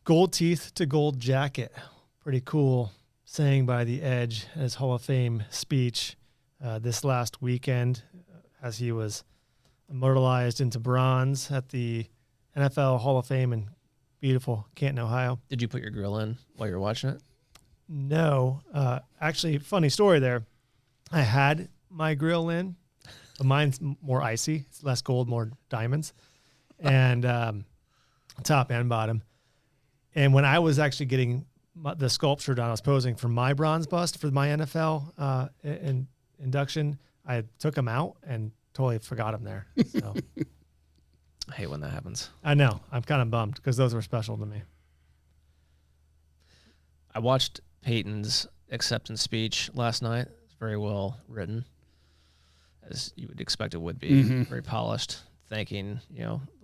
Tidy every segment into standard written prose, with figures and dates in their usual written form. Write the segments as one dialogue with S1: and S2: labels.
S1: Gold teeth to gold jacket. Pretty cool saying by the Edge in his Hall of Fame speech this last weekend as he was immortalized into bronze at the NFL Hall of Fame in beautiful Canton, Ohio.
S2: Did you put your grill in while you were watching it?
S1: No. Actually, funny story there. I had my grill in, but mine's more icy. It's less gold, more diamonds, and top and bottom. And when I was actually getting the sculpture done, I was posing for my bronze bust for my NFL induction. I took them out and totally forgot them there. So
S2: I hate when that happens.
S1: I know. I'm kind of bummed because those were special to me.
S2: I watched Peyton's acceptance speech last night. It's very well written, as you would expect it would be. Very polished, thanking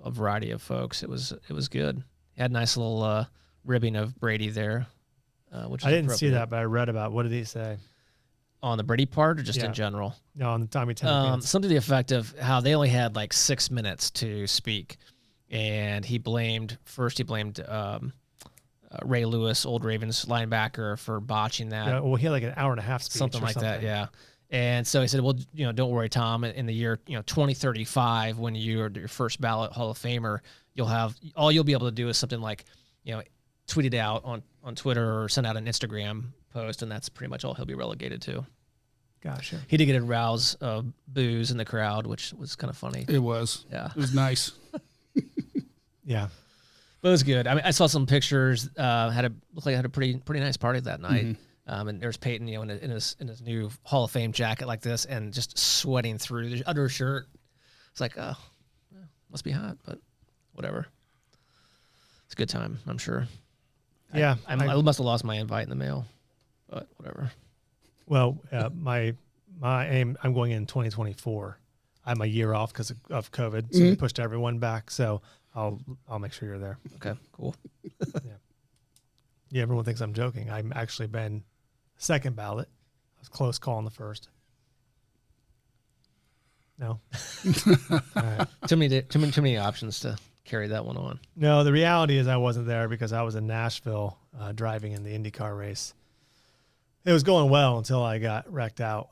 S2: a variety of folks. It was good. He had a nice little ribbing of Brady there, which
S1: I didn't see that, but I read about. What did he say?
S2: On the Brady part or just in general?
S1: No, on the Tommy Tennant.
S2: Something to the effect of how they only had like 6 minutes to speak. And he blamed Ray Lewis, old Ravens linebacker, for botching that.
S1: Yeah, well, he had like an hour and a half speech.
S2: Something like that, yeah. And so he said, well, don't worry, Tom, in the year 2035, when you're your first ballot Hall of Famer, you'll be able to do is something like, tweet it out on Twitter or send out an Instagram post, and that's pretty much all he'll be relegated to.
S1: Gotcha.
S2: He did get a rouse of boos in the crowd, which was kind of funny.
S3: It was.
S2: Yeah.
S3: It was nice.
S1: Yeah.
S2: But it was good. I mean, I saw some pictures. Looked like I had a pretty nice party that night. And there's Peyton, in his new Hall of Fame jacket like this, and just sweating through the undershirt. It's like, oh, must be hot, but whatever. It's a good time, I'm sure.
S1: Yeah,
S2: I must have lost my invite in the mail, but whatever.
S1: Well, my aim, I'm going in 2024. I'm a year off because of COVID, so they pushed everyone back. So I'll make sure you're there.
S2: Okay, cool.
S1: Yeah, everyone thinks I'm joking. I'm actually been second ballot. I was close calling the first. No. All right.
S2: Too many options to carry that one on.
S1: No, the reality is I wasn't there because I was in Nashville driving in the IndyCar race. It was going well until I got wrecked out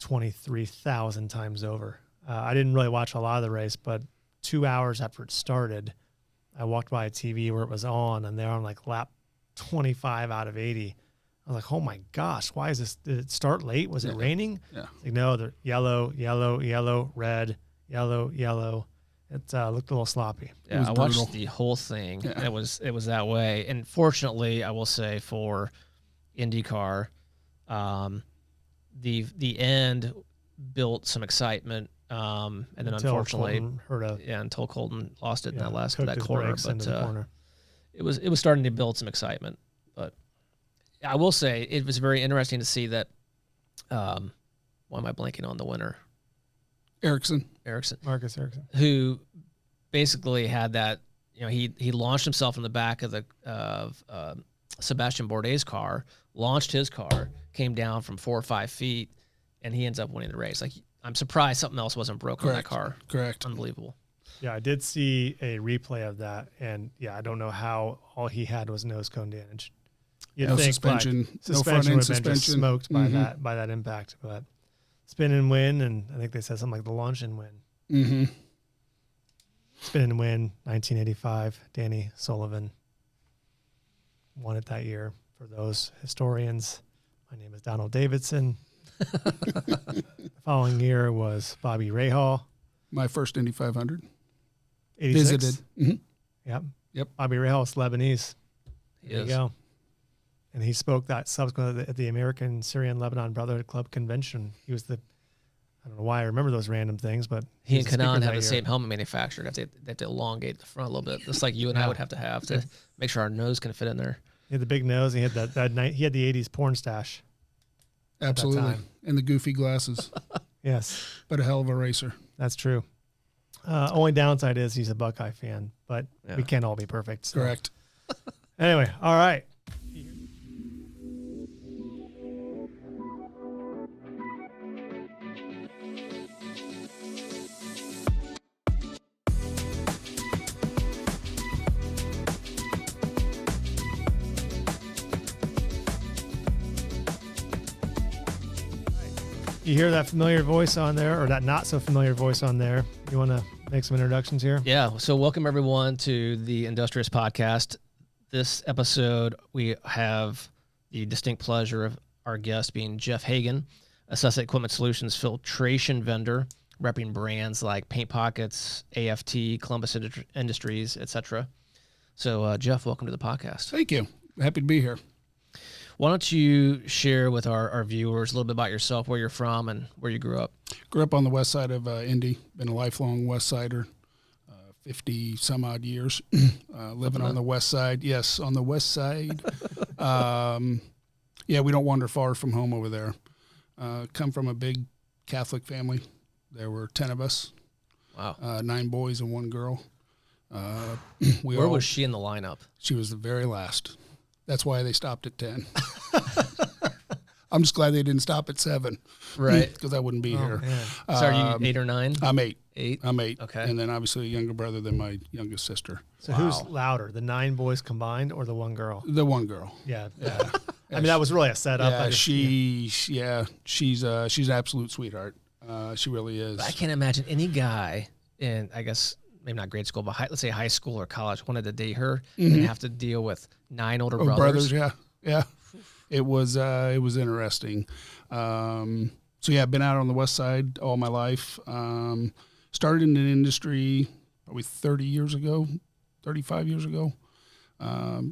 S1: 23,000 times over. I didn't really watch a lot of the race, but 2 hours after it started, I walked by a TV where it was on, and they're on like lap 25 out of 80. I was like, oh my gosh, why is this? Did it start late? Was it raining?
S3: Yeah.
S1: Like, no, they're yellow, yellow, yellow, red, yellow, yellow. It looked a little sloppy.
S2: Yeah, I watched the whole thing. Yeah. It was that way. And fortunately, I will say for IndyCar, the end built some excitement. And then unfortunately, until Colton lost it in that corner. But it was starting to build some excitement. But I will say it was very interesting to see that. Why am I blanking on the winner?
S1: Marcus Ericsson,
S2: who basically had that. He launched himself in the back of Sebastian Bourdais' car, launched his car, came down from 4 or 5 feet, and he ends up winning the race. Like, I'm surprised something else wasn't broken on that car.
S3: Correct.
S2: Unbelievable.
S1: Yeah, I did see a replay of that, and I don't know how all he had was nose cone damage.
S3: You'd think suspension,
S1: no front end suspension, been just smoked by that impact, but spin and win, and I think they said something like the launch and win.
S3: Mm-hmm.
S1: Spin and win, 1985. Danny Sullivan won it that year. For those historians, my name is Donald Davidson. The following year was Bobby Rahal.
S3: My first Indy 500.
S1: 86.
S3: Visited. Mm-hmm.
S1: Yep. Bobby Rahal is Lebanese.
S2: There
S1: you go. And he spoke that subsequently at the American Syrian Lebanon Brotherhood Club convention. He was I don't know why I remember those random things, but
S2: he and Kanan have the same helmet manufacturer. They have to elongate the front a little bit, just like you and I would have to make sure our nose can fit in there.
S1: He had the big nose. He had he had the 80s porn stash.
S3: Absolutely. And the goofy glasses.
S1: Yes.
S3: But a hell of a racer.
S1: That's true. Only downside is he's a Buckeye fan, but we can't all be perfect. So.
S3: Correct.
S1: Anyway, all right. you hear that familiar voice on there, or that not so familiar voice on there, you want to make some introductions here?
S2: Yeah. So welcome everyone to the Industrious Podcast. This episode, we have the distinct pleasure of our guest being Jeff Hagen, Accessa Equipment Solutions filtration vendor, repping brands like Paint Pockets, AFT, Columbus Industries, etc. So, Jeff, welcome to the podcast.
S3: Thank you. Happy to be here.
S2: Why don't you share with our viewers a little bit about yourself, where you're from, and where you grew up?
S3: Grew up on the west side of Indy. Been a lifelong West Sider, 50 some odd years. Living on the west side. Yes, on the west side. Yeah, we don't wander far from home over there. Come from a big Catholic family. There were 10 of us.
S2: Wow.
S3: 9 boys and 1 girl.
S2: Where was she in the lineup?
S3: She was the very last. That's why they stopped at 10. I'm just glad they didn't stop at 7.
S2: Right.
S3: Because I wouldn't be here.
S2: So are you 8 or 9?
S3: I'm 8.
S2: 8?
S3: I'm 8.
S2: Okay.
S3: And then obviously a younger brother than my youngest sister.
S1: So who's louder, the 9 boys combined or the 1 girl?
S3: The 1 girl.
S1: Yeah. I mean, that was really a setup.
S3: Yeah, she's an absolute sweetheart. She really is.
S2: But I can't imagine any guy in, I guess, maybe not grade school, but let's say high school or college wanted to date her and have to deal with 9 older brothers.
S3: Yeah. It was interesting. So yeah, I've been out on the west side all my life. Started in an industry probably 35 years ago,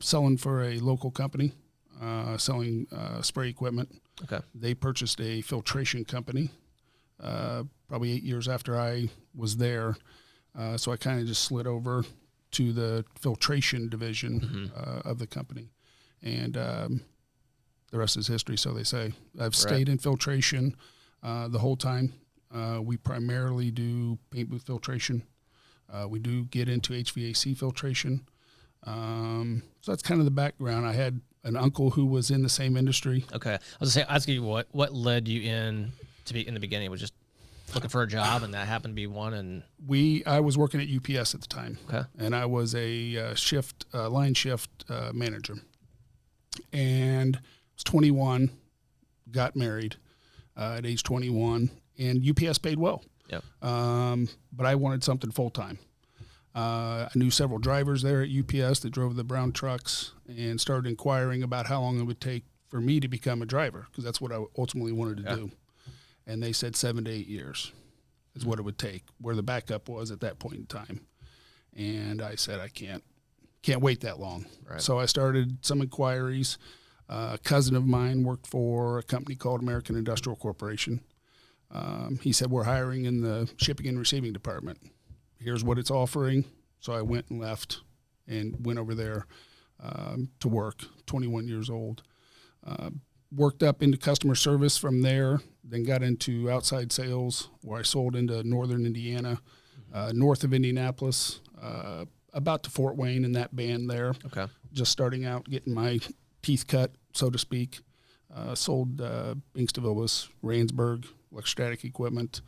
S3: selling for a local company, selling spray equipment.
S2: Okay.
S3: They purchased a filtration company probably 8 years after I was there. So I kind of just slid over to the filtration division of the company. And the rest is history, so they say. I've stayed in filtration the whole time. We primarily do paint booth filtration. We do get into HVAC filtration. So that's kind of the background. I had an uncle who was in the same industry.
S2: Okay. I was going to say, ask you what led you in to be in the beginning? Was just looking for a job, and that happened to be one. And
S3: I was working at UPS at the time.
S2: Okay.
S3: And I was a line shift manager. And I was 21, got married at age 21, and UPS paid well.
S2: Yep.
S3: But I wanted something full-time. I knew several drivers there at UPS that drove the brown trucks and started inquiring about how long it would take for me to become a driver, because that's what I ultimately wanted to do. And they said 7 to 8 years is what it would take, where the backup was at that point in time. And I said, I can't wait that long.
S2: Right.
S3: So I started some inquiries. A cousin of mine worked for a company called American Industrial Corporation. He said, we're hiring in the shipping and receiving department. Here's what it's offering. So I went and left and went over there to work, 21 years old. Worked up into customer service from there, then got into outside sales, where I sold into northern Indiana, north of Indianapolis, about to Fort Wayne in that band there.
S2: Okay. Just
S3: starting out, getting my teeth cut, so to speak. Sold Inkstavillus, Ransburg, electrostatic equipment,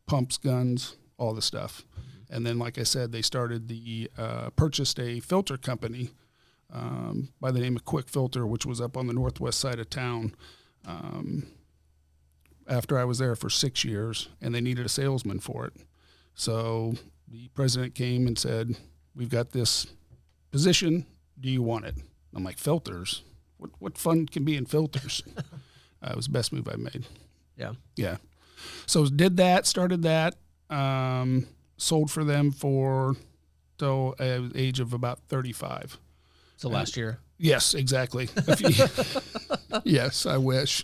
S3: pumps, guns, all the stuff. And then, like I said, they purchased a filter company by the name of Quick Filter, which was up on the northwest side of town. After I was there for 6 years, and they needed a salesman for it. So the president came and said, we've got this position. Do you want it? I'm like, filters? What fun can be in filters? It was the best move I made.
S2: Yeah.
S3: Yeah. So did that, started that, sold for them till the age of about 35.
S2: So last year?
S3: Yes, exactly. Yes, I wish.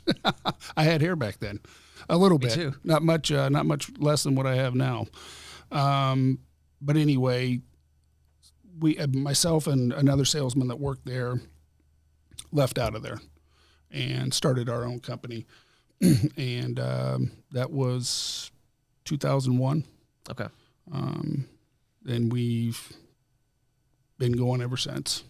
S3: I had hair back then, a little bit.
S2: Me too.
S3: Not much less than what I have now. But anyway, myself and another salesman that worked there left out of there and started our own company. And that was 2001.
S2: Okay.
S3: And we've been going ever since.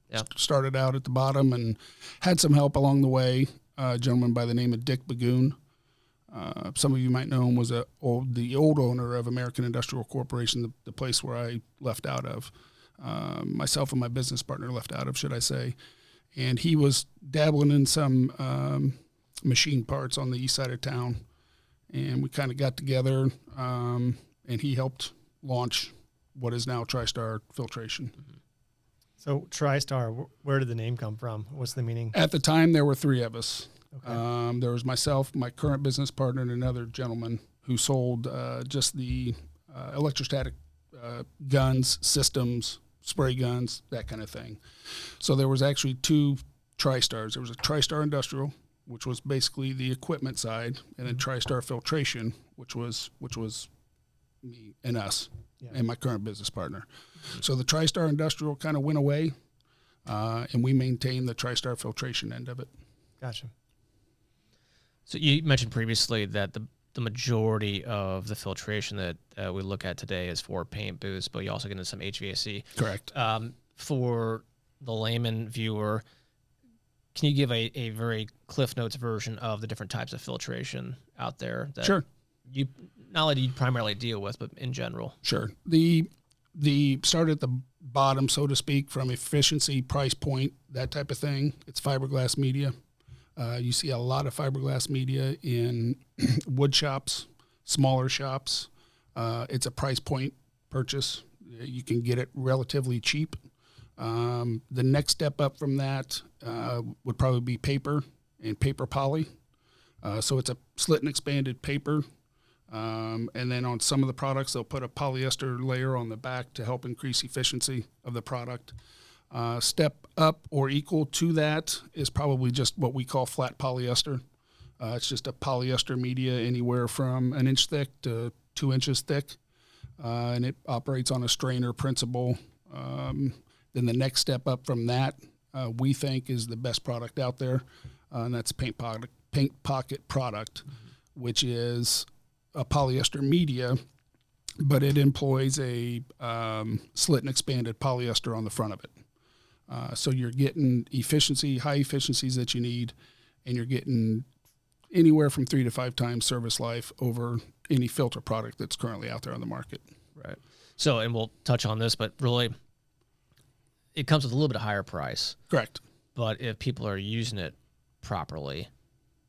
S2: Yeah.
S3: Started out at the bottom and had some help along the way. A gentleman by the name of Dick Bagoon. Some of you might know him, was the old owner of American Industrial Corporation, the place where I left out of. Myself and my business partner left out of, should I say. And he was dabbling in some machine parts on the east side of town. And we kind of got together, and he helped launch what is now TriStar Filtration.
S1: So TriStar, where did the name come from? What's the meaning?
S3: At the time, there were three of us.
S1: Okay.
S3: There was myself, my current business partner, and another gentleman who sold just the electrostatic guns, systems, spray guns, that kind of thing. So there was actually two TriStars. There was a TriStar Industrial, which was basically the equipment side, and then TriStar Filtration, which was me and us, and my current business partner. So the TriStar Industrial kind of went away, and we maintained the TriStar Filtration end of it.
S1: Gotcha.
S2: So you mentioned previously that the majority of the filtration that we look at today is for paint booths, but you also get into some HVAC.
S3: Correct.
S2: For the layman viewer, can you give a very Cliff Notes version of the different types of filtration out there that
S3: Sure.
S2: you not only do you primarily deal with, but in general?
S3: Sure. The start at the bottom, so to speak, from efficiency, price point, that type of thing. It's fiberglass media. You see a lot of fiberglass media in wood shops, smaller shops. It's a price point purchase. You can get it relatively cheap. The next step up from that would probably be paper and paper poly. So it's a slit and expanded paper. And then on some of the products, they'll put a polyester layer on the back to help increase efficiency of the product. Step up or equal to that is probably just what we call flat polyester. It's just a polyester media anywhere from 1 inch thick to 2 inches thick, and it operates on a strainer principle. Then the next step up from that, we think, is the best product out there, and that's paint pocket product, which is a polyester media, but it employs a slit and expanded polyester on the front of it. So you're getting high efficiencies that you need, and you're getting anywhere from 3 to 5 times service life over any filter product that's currently out there on the market.
S2: Right. So, and we'll touch on this, but really, it comes with a little bit higher price.
S3: Correct.
S2: But if people are using it properly,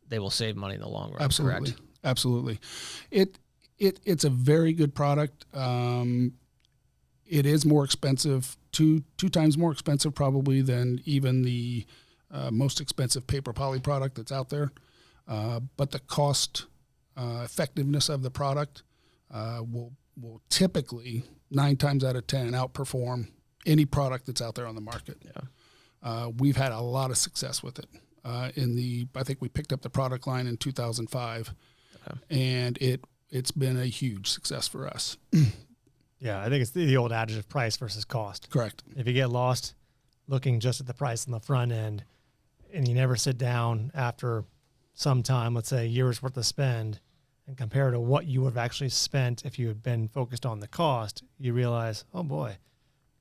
S2: they will save money in the long run.
S3: Absolutely.
S2: Correct?
S3: Absolutely. It's a very good product. It is more expensive, two times more expensive probably than even the most expensive paper poly product that's out there. But the cost effectiveness of the product will typically 9 times out of 10 outperform any product that's out there on the market.
S2: Yeah.
S3: We've had a lot of success with it. I think we picked up the product line in 2005, and it's been a huge success for us.
S1: Yeah, I think it's the old adage of price versus cost.
S3: Correct.
S1: If you get lost looking just at the price on the front end, and you never sit down after some time, let's say a year's worth of spend, and compare to what you would have actually spent if you had been focused on the cost, you realize, oh boy,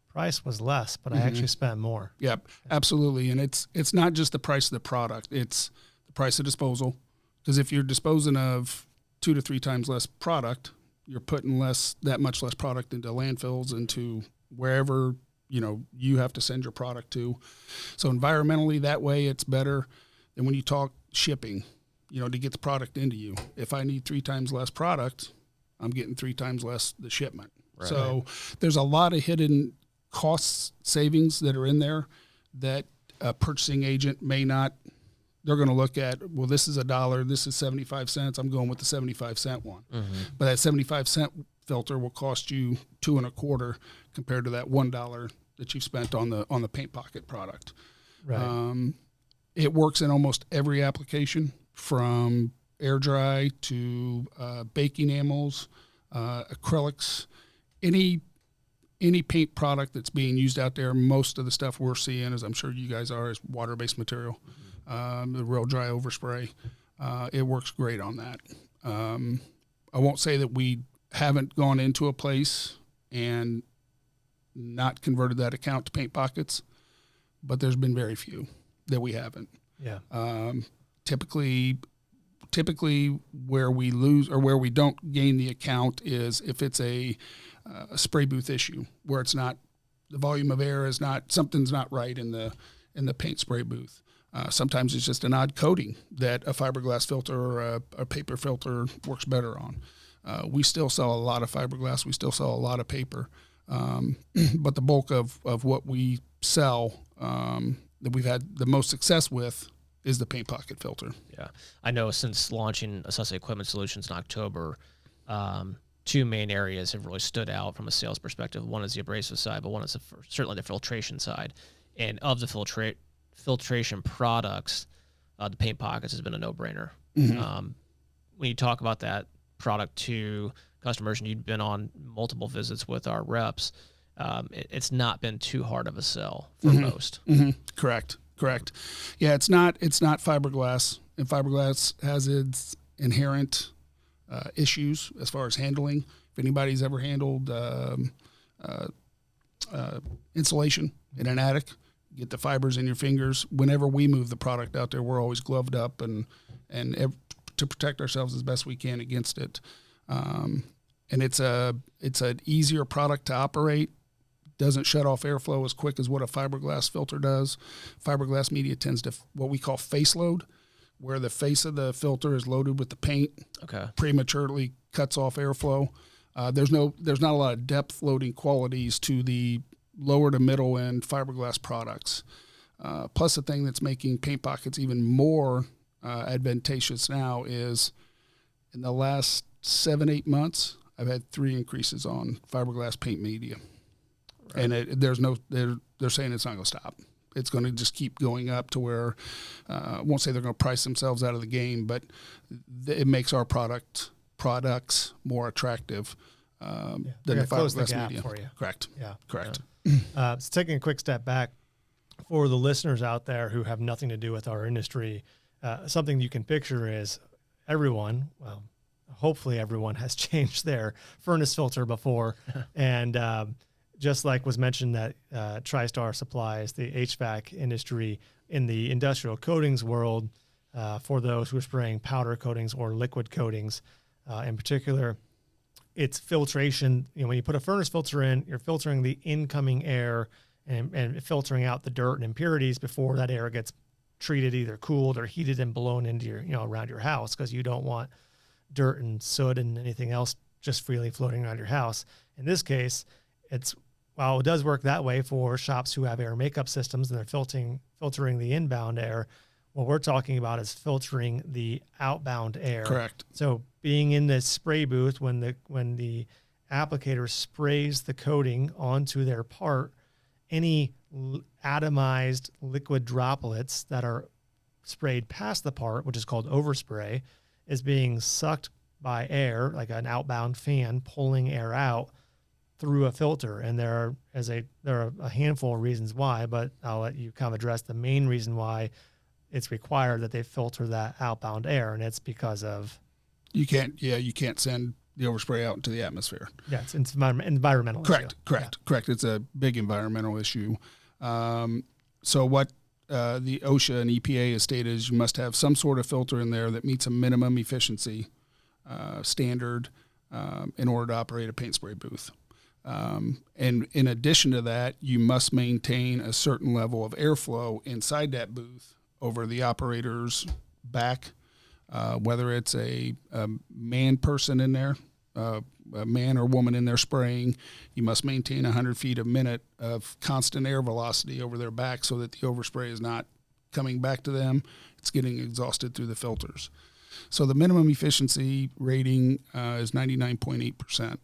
S1: price was less, but I actually spent more.
S3: Yep, absolutely. And it's not just the price of the product, it's the price of disposal. Because if you're disposing of 2 to 3 times less product, you're putting that much less product into landfills, into wherever you have to send your product to. So environmentally, that way it's better than when you talk shipping, to get the product into you. If I need 3 times less product, I'm getting 3 times less the shipment. Right. So there's a lot of hidden cost savings that are in there that a purchasing agent may not. They're going to look at, well, this is $1, this is 75 cents. I'm going with the 75-cent one. Mm-hmm. But that 75-cent filter will cost you $2.25 compared to that $1 that you've spent on the paint pocket product.
S1: Right.
S3: It works in almost every application, from air dry to bake enamels, acrylics, any paint product that's being used out there. Most of the stuff we're seeing, as I'm sure you guys are, is water-based material. The real dry overspray. It works great on that. I won't say that we haven't gone into a place and not converted that account to paint pockets, but there's been very few that we haven't.
S1: Yeah.
S3: Typically where we lose or where we don't gain the account is if it's a spray booth issue, where it's not, the volume of air is not, something's not right in the paint spray booth. Sometimes it's just an odd coating that a fiberglass filter or a paper filter works better on. We still sell a lot of fiberglass. We still sell a lot of paper. But the bulk of what we sell that we've had the most success with is the paint pocket filter.
S2: Yeah. I know since launching Accessa Equipment Solutions in October, two main areas have really stood out from a sales perspective. One is the abrasive side, but one is certainly the filtration side. And of the filtration products, the paint pockets has been a no-brainer. Mm-hmm. When you talk about that product to customers, and you've been on multiple visits with our reps, it's not been too hard of a sell for most.
S3: Mm-hmm. Correct. Yeah, it's not fiberglass, and fiberglass has its inherent issues as far as handling. If anybody's ever handled insulation in an attic, get the fibers in your fingers. Whenever we move the product out there, we're always gloved up and to protect ourselves as best we can against it. And it's an easier product to operate. Doesn't shut off airflow as quick as what a fiberglass filter does. Fiberglass media tends to what we call face load, where the face of the filter is loaded with the paint. Okay. Prematurely cuts off airflow. There's not a lot of depth loading qualities to the lower to middle end fiberglass products. Plus, the thing that's making paint pockets even more advantageous now is in the last 7-8 months, I've had 3 increases on fiberglass paint media. Right. And they're saying it's not going to stop. It's going to just keep going up to where I won't say they're going to price themselves out of the game, but it makes our products more attractive than the fiberglass media.
S1: For you.
S3: Correct.
S1: Yeah.
S3: Correct.
S1: So taking a quick step back for the listeners out there who have nothing to do with our industry, something you can picture is everyone, well, hopefully everyone has changed their furnace filter before. And just like was mentioned that TriStar supplies the HVAC industry in the industrial coatings world for those who are spraying powder coatings or liquid coatings in particular. It's filtration. When you put a furnace filter in, you're filtering the incoming air and filtering out the dirt and impurities before that air gets treated, either cooled or heated and blown into your, around your house, because you don't want dirt and soot and anything else just freely floating around your house. In this case, while it does work that way for shops who have air makeup systems and they're filtering the inbound air, what we're talking about is filtering the outbound air.
S3: Correct.
S1: So being in the spray booth when the applicator sprays the coating onto their part, any atomized liquid droplets that are sprayed past the part, which is called overspray, is being sucked by air, like an outbound fan pulling air out through a filter. And there are a handful of reasons why, but I'll let you kind of address the main reason why it's required that they filter that outbound air, and it's because of
S3: you can't send the overspray out into the atmosphere.
S1: Yeah, it's environmental.
S3: Correct. It's a big environmental issue. So what the OSHA and EPA has stated is you must have some sort of filter in there that meets a minimum efficiency standard in order to operate a paint spray booth. And in addition to that, you must maintain a certain level of airflow inside that booth over the operator's back, whether it's a man person in there, a man or woman in there spraying. You must maintain 100 feet a minute of constant air velocity over their back so that the overspray is not coming back to them. It's getting exhausted through the filters. So the minimum efficiency rating is 99.8%.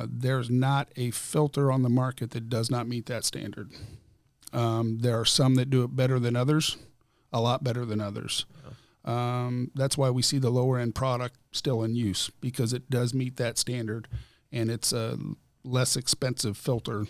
S3: There's not a filter on the market that does not meet that standard. There are some that do it better than others, a lot better than others. That's why we see the lower end product still in use, because it does meet that standard, and it's a less expensive filter.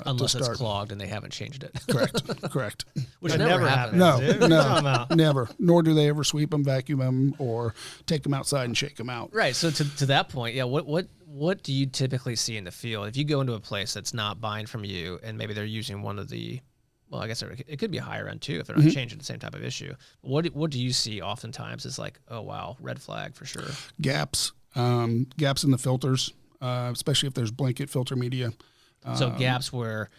S2: Unless it's clogged and they haven't changed it.
S3: Correct.
S2: Which never happens.
S3: No, never. Nor do they ever sweep them, vacuum them, or take them outside and shake them out.
S2: Right. So to that point, yeah. What do you typically see in the field if you go into a place that's not buying from you, and maybe they're using one of the, well, I guess it could be a higher end too if they're not changing the same type of issue. What do you see oftentimes is like, oh wow, red flag for sure.
S3: Gaps in the filters, especially if there's blanket filter media.
S2: So gaps where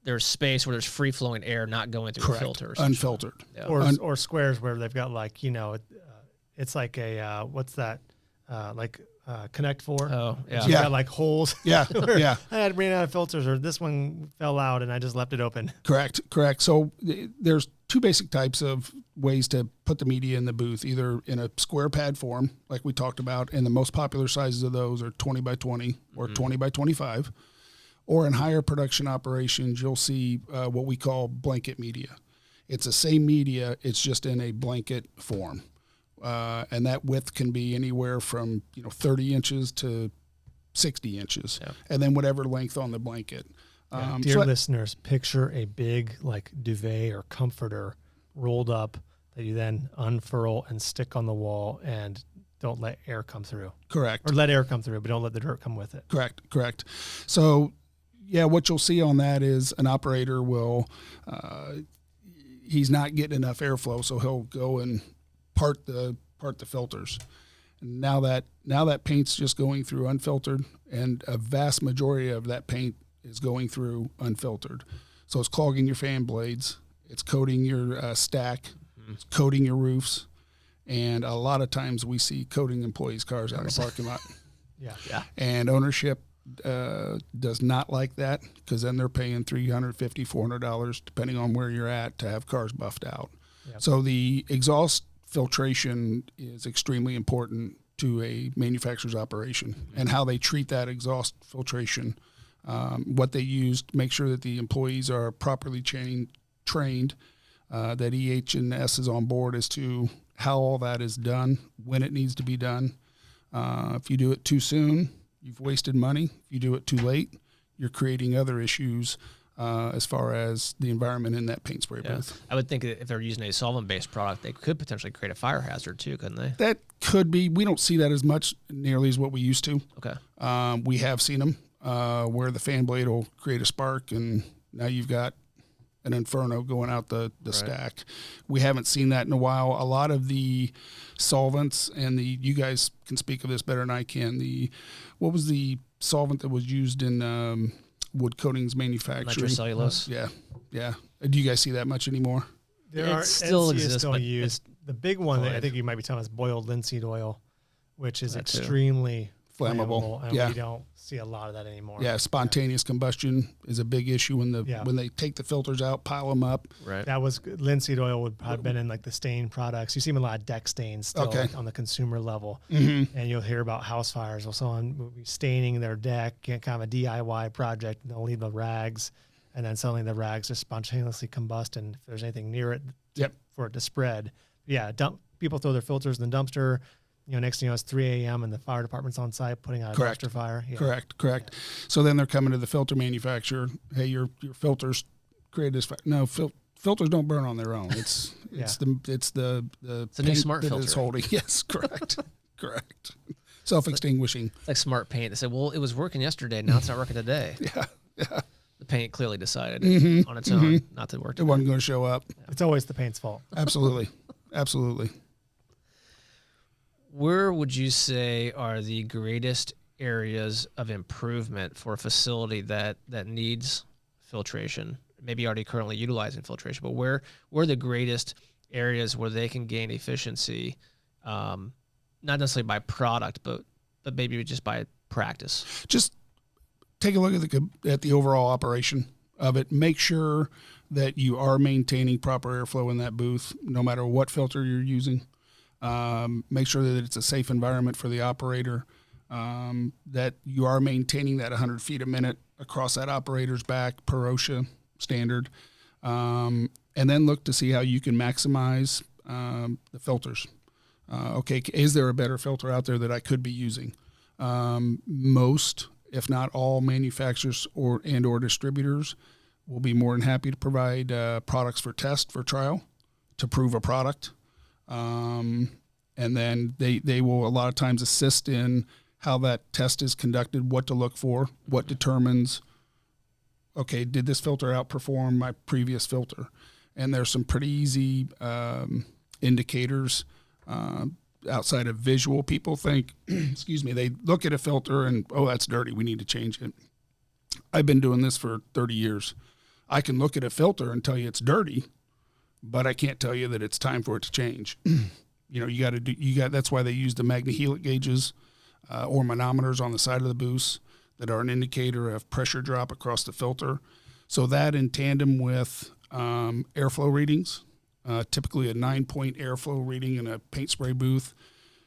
S2: there's space where there's free flowing air not going through the filters.
S3: Unfiltered.
S2: Yeah.
S1: Or squares where they've got like, it's like a, what's that? Connect 4.
S2: Oh, yeah.
S1: So you got like holes.
S3: Yeah. Yeah.
S1: I ran out of filters, or this one fell out and I just left it open.
S3: Correct. So there's two basic types of ways to put the media in the booth, either in a square pad form, like we talked about, and the most popular sizes of those are 20 by 20 or 20 by 25. Or in higher production operations, you'll see what we call blanket media. It's the same media, it's just in a blanket form. And that width can be anywhere from 30 inches to 60 inches, and then whatever length on the blanket.
S1: Dear listeners, picture a big like duvet or comforter rolled up that you then unfurl and stick on the wall, and don't let air come through.
S3: Correct.
S1: Or let air come through, but don't let the dirt come with it.
S3: Correct. So, what you'll see on that is an operator will, he's not getting enough airflow, so he'll go and part the filters. And now that paint's just going through unfiltered, and a vast majority of that paint is going through unfiltered. So it's clogging your fan blades, it's coating your stack, it's coating your roofs, and a lot of times we see coating employees' cars out in the parking lot.
S1: Yeah.
S3: And ownership does not like that, because then they're paying $350, $400, depending on where you're at, to have cars buffed out. Yep. So the exhaust filtration is extremely important to a manufacturer's operation, and how they treat that exhaust filtration, what they use to make sure that the employees are properly trained, that EH&S is on board as to how all that is done, when it needs to be done. If you do it too soon, you've wasted money. If you do it too late, you're creating other issues as far as the environment in that paint spray booth.
S2: I would think that if they're using a solvent-based product, they could potentially create a fire hazard too, couldn't they?
S3: That could be. We don't see that as much nearly as what we used to.
S2: Okay.
S3: We have seen them where the fan blade will create a spark, and now you've got an inferno going out the stack. We haven't seen that in a while. A lot of the solvents, and you guys can speak of this better than I can. What was the solvent that was used in wood coatings manufacturing?
S2: Nitrocellulose.
S3: Yeah. Do you guys see that much anymore?
S1: There
S2: still exists,
S1: but used. The big one that I think you might be talking about is boiled linseed oil, which is extremely flammable, and we don't see a lot of that anymore.
S3: Yeah, spontaneous combustion is a big issue when they take the filters out, pile them up.
S2: Right.
S1: That was linseed oil would have been in like the stain products. You see them in a lot of deck stains still on the consumer level, and you'll hear about house fires. Or someone will be staining their deck, kind of a DIY project, and they'll leave the rags, and then suddenly the rags just spontaneously combust, and if there's anything near it for it to spread. Yeah, people throw their filters in the dumpster. Next thing you know, it's 3 a.m. and the fire department's on site putting out a dumpster fire. Yeah.
S3: Correct. So then they're coming to the filter manufacturer. Hey, your filters created this fire. No, filters don't burn on their own. It's the
S2: new smart
S3: that
S2: filter.
S3: is holding. Yes, correct. Self-extinguishing.
S2: It's like smart paint. They said, well, it was working yesterday. Now it's not working today.
S3: Yeah.
S2: The paint clearly decided on its own not to work today.
S3: It wasn't going to show up.
S1: Yeah. It's always the paint's fault.
S3: Absolutely.
S2: Where would you say are the greatest areas of improvement for a facility that needs filtration? Maybe already currently utilizing filtration, but where are the greatest areas where they can gain efficiency, not necessarily by product, but maybe just by practice?
S3: Just take a look at the overall operation of it. Make sure that you are maintaining proper airflow in that booth, no matter what filter you're using. Make sure that it's a safe environment for the operator, that you are maintaining that 100 feet a minute across that operator's back per OSHA standard, and then look to see how you can maximize the filters. Is there a better filter out there that I could be using? Most, if not all, manufacturers or distributors will be more than happy to provide products for trial, to prove a product. And then they will a lot of times assist in how that test is conducted, what to look for, what determines, did this filter outperform my previous filter? And there's some pretty easy indicators outside of visual. People think, they look at a filter and, that's dirty, we need to change it. I've been doing this for 30 years. I can look at a filter and tell you it's dirty, but I can't tell you that it's time for it to change. That's why they use the magnehelic gauges or manometers on the side of the booth that are an indicator of pressure drop across the filter. So that in tandem with airflow readings, typically a 9-point airflow reading in a paint spray booth,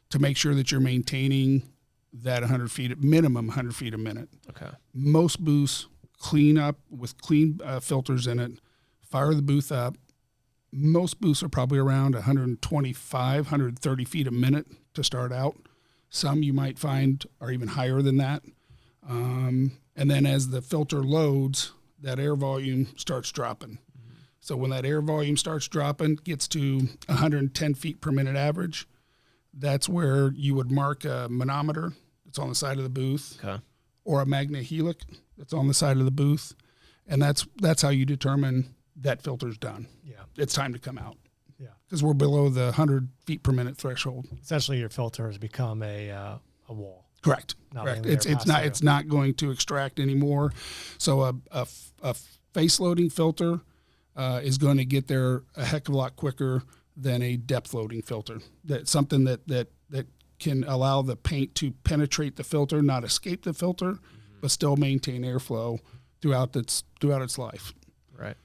S3: to make sure that you're maintaining that 100 feet, minimum 100 feet a minute.
S2: Okay.
S3: Most booths clean up with clean filters in it, fire the booth up. Most booths are probably around 125, 130 feet a minute to start out. Some you might find are even higher than that. And then as the filter loads, that air volume starts dropping. Mm-hmm. So when that air volume starts dropping, gets to 110 feet per minute average, that's where you would mark a manometer that's on the side of the booth,
S2: okay,
S3: or a magnehelic that's on the side of the booth. And that's how you determine that filter's done.
S1: Yeah.
S3: It's time to come out.
S1: Yeah.
S3: Because we're below the 100 feet per minute threshold.
S1: Essentially, your filter has become a wall.
S3: Correct.
S1: Correct.
S3: It's not going to extract anymore. So a face loading filter is going to get there a heck of a lot quicker than a depth loading filter. That's something that can allow the paint to penetrate the filter, not escape the filter, but still maintain airflow throughout its life.
S2: Right.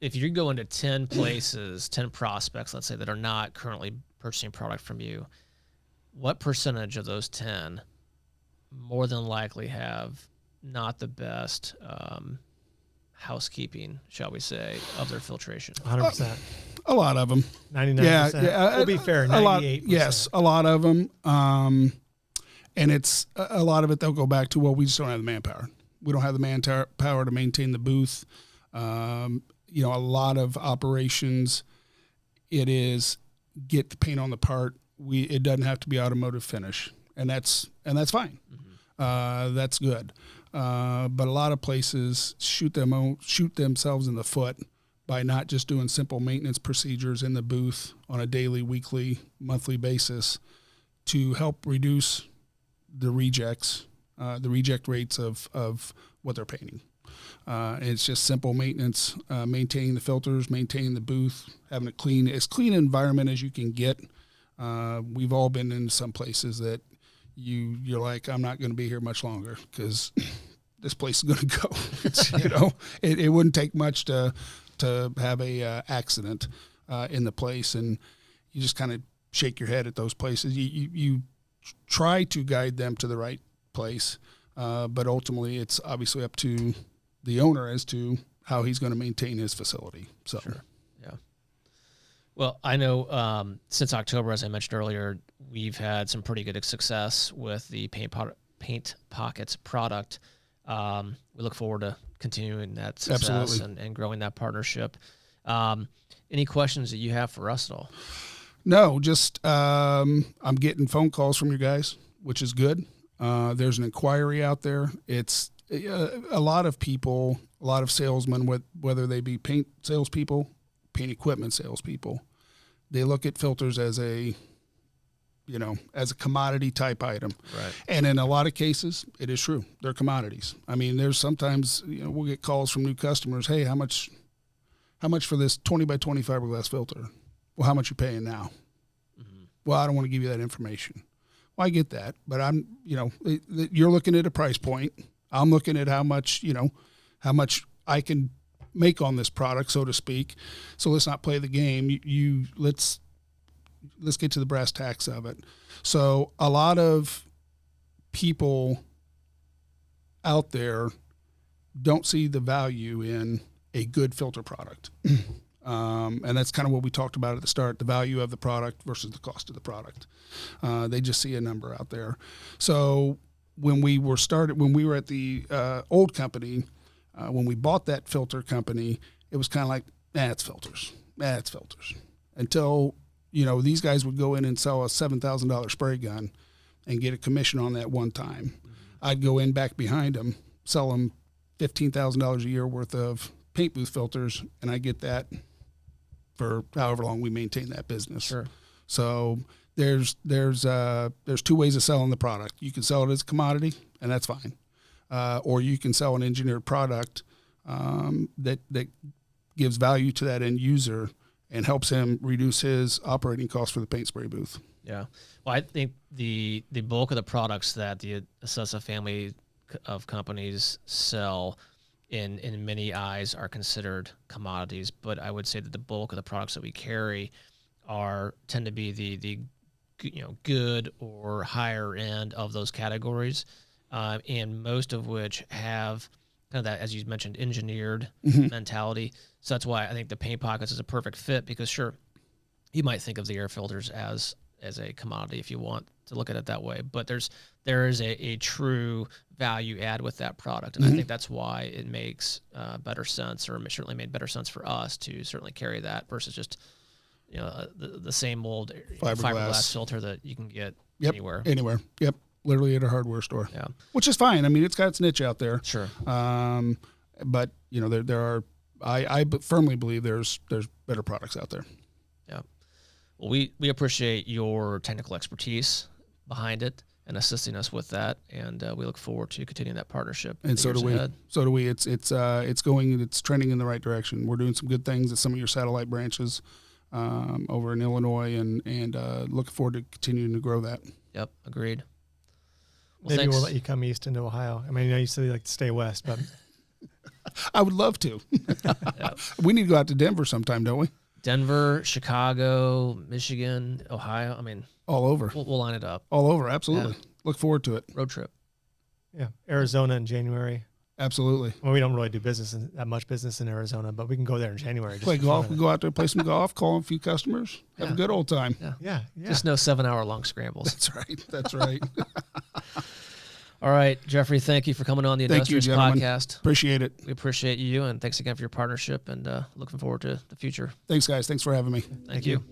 S2: If you're going to 10 places, 10 prospects, let's say, that are not currently purchasing product from you, what percentage of those 10 more than likely have not the best housekeeping, shall we say, of their filtration?
S1: 100%.
S3: A lot of them.
S1: 99%.
S3: Yeah.
S1: We'll be fair, 98%.
S3: Yes, a lot of them. And it's a lot of it, they'll go back to, well, we just don't have the manpower. We don't have the manpower to maintain the booth. A lot of operations, it is get the paint on the part. It doesn't have to be automotive finish, and that's fine. Mm-hmm. That's good. But a lot of places shoot themselves in the foot by not just doing simple maintenance procedures in the booth on a daily, weekly, monthly basis to help reduce the reject rates of what they're painting. It's just simple maintenance, maintaining the filters, maintaining the booth, having it clean, as clean an environment as you can get. We've all been in some places that you're like, I'm not going to be here much longer because this place is going to go. It wouldn't take much to have a accident in the place, and you just kind of shake your head at those places. You try to guide them to the right place, but ultimately it's obviously up to the owner as to how he's going to maintain his facility. So,
S2: sure. Yeah. Well, I know since October, as I mentioned earlier, we've had some pretty good success with the Paint Pockets product. We look forward to continuing that success and growing that partnership. Any questions that you have for us at all?
S3: No, just I'm getting phone calls from you guys, which is good. There's an inquiry out there. It's a lot of people, a lot of salesmen, whether they be paint salespeople, paint equipment salespeople, they look at filters as a commodity type item.
S2: Right.
S3: And in a lot of cases, it is true. They're commodities. I mean, there's sometimes, we'll get calls from new customers. Hey, how much for this 20 by 20 fiberglass filter? Well, how much you paying now? Mm-hmm. Well, I don't want to give you that information. Well, I get that, but you're looking at a price point. I'm looking at how much I can make on this product, so to speak. So let's not play the game. Let's get to the brass tacks of it. So a lot of people out there don't see the value in a good filter product. And that's kind of what we talked about at the start, the value of the product versus the cost of the product. They just see a number out there. So when we were at the old company, when we bought that filter company, it was kind of like, it's filters. It's filters. Until, these guys would go in and sell a $7,000 spray gun and get a commission on that one time. Mm-hmm. I'd go in back behind them, sell them $15,000 a year worth of paint booth filters, and I get that for however long we maintain that business.
S2: Sure.
S3: So there's two ways of selling the product. You can sell it as a commodity, and that's fine. Or you can sell an engineered product that gives value to that end user and helps him reduce his operating costs for the paint spray booth.
S2: Yeah. Well, I think the bulk of the products that the Accessa family of companies sell in many eyes are considered commodities, but I would say that the bulk of the products that we carry tend to be the good or higher end of those categories, and most of which have kind of that, as you mentioned, engineered mentality. So that's why I think the paint pockets is a perfect fit, because sure, you might think of the air filters as a commodity if you want to look at it that way, but there is a true value add with that product, and I think that's why it makes better sense, or it certainly made better sense for us to certainly carry that versus just the same old fiberglass filter that you can get anywhere.
S3: Yep, literally at a hardware store.
S2: Yeah,
S3: which is fine. I mean, it's got its niche out there.
S2: Sure.
S3: But there are. I firmly believe there's better products out there.
S2: Yeah. Well, we appreciate your technical expertise behind it and assisting us with that, and we look forward to continuing that partnership.
S3: And so do we.
S2: Ahead.
S3: So do we. It's trending in the right direction. We're doing some good things at some of your satellite branches over in Illinois, and looking forward to continuing to grow that.
S2: Yep, agreed.
S1: Well, maybe we'll let you come east into Ohio. I mean, you said you like to stay west, but
S3: I would love to. We need to go out to Denver sometime, don't we?
S2: Denver, Chicago, Michigan, Ohio. I mean,
S3: all over.
S2: We'll line it up.
S3: All over, absolutely. Yeah. Look forward to it.
S2: Road trip.
S1: Yeah, Arizona in January.
S3: Absolutely.
S1: Well, we don't really do that much business in Arizona, but we can go there in January.
S3: Play golf. We go out there, play some golf, call a few customers, have a good old time.
S1: Yeah.
S2: Just no 7-hour-long scrambles.
S3: That's right.
S2: All right, Jeffrey, thank you for coming on the Industrious Podcast.
S3: Appreciate it.
S2: We appreciate you, and thanks again for your partnership, and looking forward to the future.
S3: Thanks, guys. Thanks for having me.
S2: Thank you.